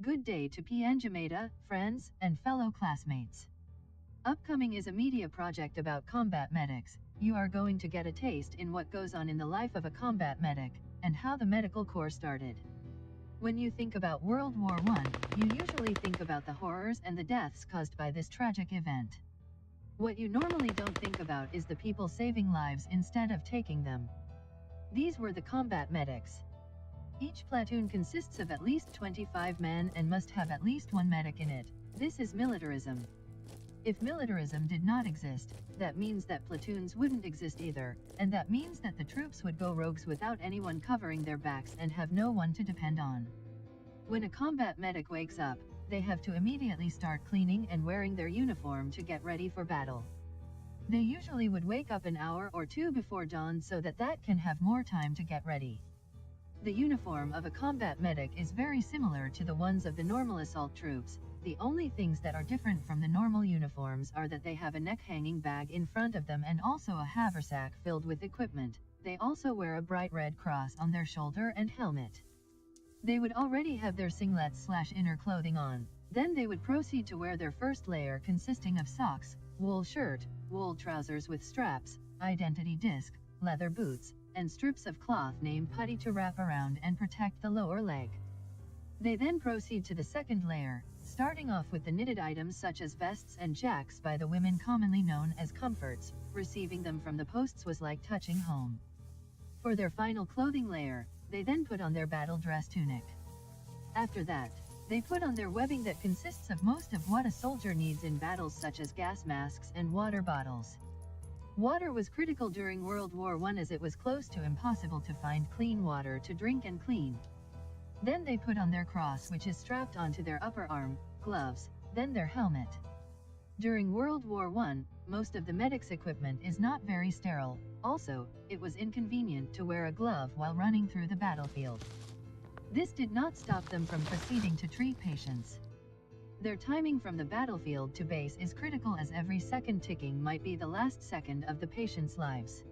Good day to Pianjameda, friends, and fellow classmates. Upcoming is a media project about combat medics. You are going to get a taste in what goes on in the life of a combat medic, and how the medical corps started. When you think about World War I, you usually think about the horrors and the deaths caused by this tragic event. What you normally don't think about is the people saving lives instead of taking them. These were the combat medics. Each platoon consists of at least 25 men and must have at least one medic in it. This is militarism. If militarism did not exist, that means that platoons wouldn't exist either, and that means that the troops would go rogues without anyone covering their backs and have no one to depend on. When a combat medic wakes up, they have to immediately start cleaning and wearing their uniform to get ready for battle. They usually would wake up an hour or two before dawn so that can have more time to get ready. The uniform of a combat medic is very similar to the ones of the normal assault troops. The only things that are different from the normal uniforms are that they have a neck-hanging bag in front of them and also a haversack filled with equipment. They also wear a bright red cross on their shoulder and helmet. They would already have their singlets/inner clothing on. Then they would proceed to wear their first layer consisting of socks, wool shirt, wool trousers with straps, identity disc, leather boots, and strips of cloth named putty to wrap around and protect the lower leg. They then proceed to the second layer, starting off with the knitted items such as vests and jacks by the women commonly known as comforts. Receiving them from the posts was like touching home. For their final clothing layer, they then put on their battle dress tunic. After that, they put on their webbing that consists of most of what a soldier needs in battles such as gas masks and water bottles. Water was critical during World War I as it was close to impossible to find clean water to drink and clean. Then they put on their cross, which is strapped onto their upper arm, gloves, then their helmet. During World War I, most of the medics' equipment is not very sterile. Also, it was inconvenient to wear a glove while running through the battlefield. This did not stop them from proceeding to treat patients. Their timing from the battlefield to base is critical as every second ticking might be the last second of the patient's lives.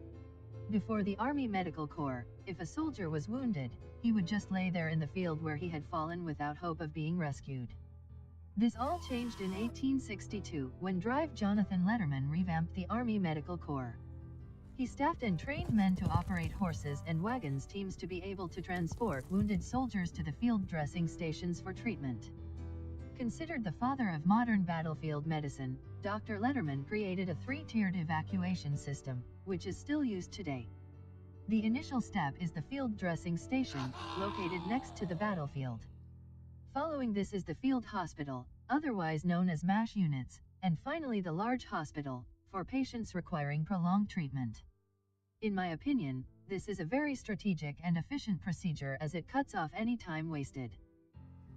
Before the Army Medical Corps, if a soldier was wounded, he would just lay there in the field where he had fallen without hope of being rescued. This all changed in 1862 when Drive Jonathan Letterman revamped the Army Medical Corps. He staffed and trained men to operate horses and wagons teams to be able to transport wounded soldiers to the field dressing stations for treatment. Considered the father of modern battlefield medicine, Dr. Letterman created a three-tiered evacuation system, which is still used today. The initial step is the field dressing station, located next to the battlefield. Following this is the field hospital, otherwise known as MASH units, and finally the large hospital, for patients requiring prolonged treatment. In my opinion, this is a very strategic and efficient procedure as it cuts off any time wasted.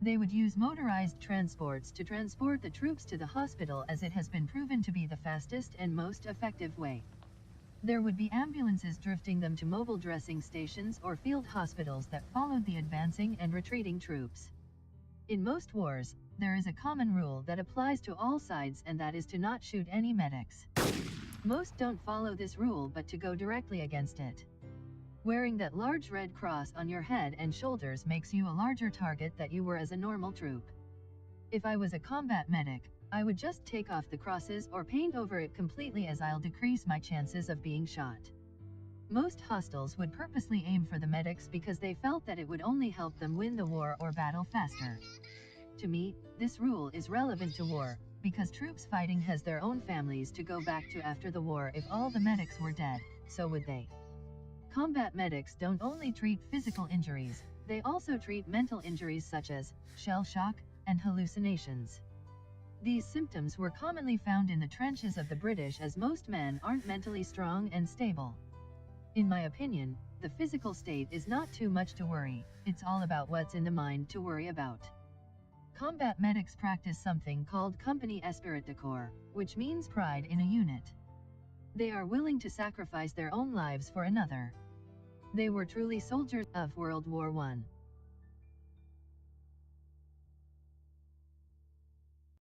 They would use motorized transports to transport the troops to the hospital as it has been proven to be the fastest and most effective way. There would be ambulances drifting them to mobile dressing stations or field hospitals that followed the advancing and retreating troops. In most wars, there is a common rule that applies to all sides, and that is to not shoot any medics. Most don't follow this rule but to go directly against it. Wearing that large red cross on your head and shoulders makes you a larger target than you were as a normal troop. If I was a combat medic, I would just take off the crosses or paint over it completely as I'll decrease my chances of being shot. Most hostiles would purposely aim for the medics because they felt that it would only help them win the war or battle faster. To me, this rule is relevant to war, because troops fighting has their own families to go back to after the war. If all the medics were dead, so would they. Combat medics don't only treat physical injuries, they also treat mental injuries such as shell shock and hallucinations. These symptoms were commonly found in the trenches of the British as most men aren't mentally strong and stable. In my opinion, the physical state is not too much to worry, it's all about what's in the mind to worry about. Combat medics practice something called company esprit de corps, which means pride in a unit. They are willing to sacrifice their own lives for another. They were truly soldiers of World War I.